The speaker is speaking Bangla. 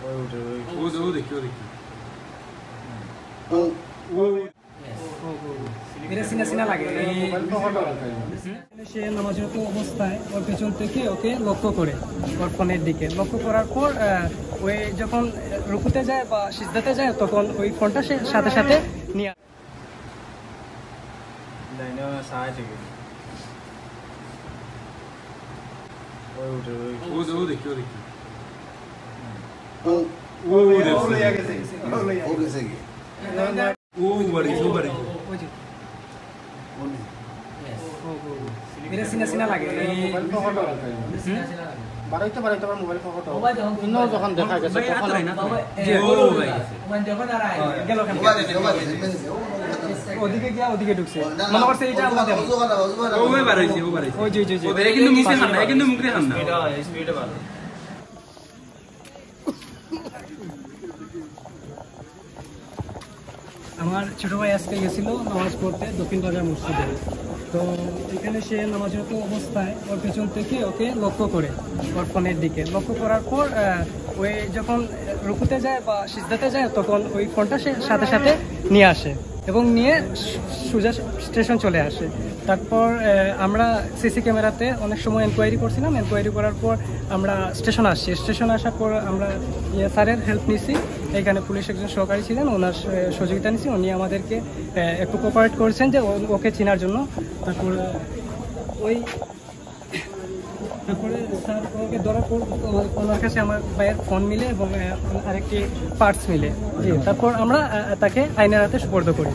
ও দেখি এটা সিনা সিনা লাগে। সে নামাজরত অবস্থায় ওর পেছন থেকে ওকে লক্ষ্য করে ওর ফোনের দিকে লক্ষ্য করার পর ওই যখন রুকুতে যায় বা সিজদাতে যায় তখন ওই ফোনটা সে সাথে সাথে নিয়ে এটা সিনা সিনা লাগে। ওদিকে গিয়া ওদিকে ঢুকছে মনে করছে এইটা আমাদের কিন্তু মুখ দিয়ে হামনা আমার ছোট ভাই আজকে গেছিল নামাজ পড়তে দক্ষিণ বাজার মসজিদে। তো এখানে সে নামাজরত অবস্থায় ওর পেছন থেকে ওকে লক্ষ্য করে ওর ফোনের দিকে লক্ষ্য করার পর ওই যখন রুকুতে যায় বা সিজদাতে যায় তখন ওই ফোনটা সে সাথে সাথে নিয়ে আসে এবং নিয়ে সোজা স্টেশন চলে আসে। তারপর আমরা সিসি ক্যামেরাতে অনেক সময় এনকোয়ারি করছিলাম। এনকোয়ারি করার পর আমরা স্টেশন আসছি। স্টেশন আসার পর আমরা স্যারের হেল্প নিছি। এখানে পুলিশ একজন সহকারী ছিলেন, ওনার সহযোগিতা নিছি। উনি আমাদেরকে একটু কোঅপারেট করেছেন যে ওকে চেনার জন্য। তারপরে স্যার ওকে ধরার পর ওনার কাছে আমার ভাইয়ের ফোন মিলে এবং আরেকটি পার্টস মিলে। জি, তারপর আমরা তাকে আইনের হাতে সুপর্দ করি।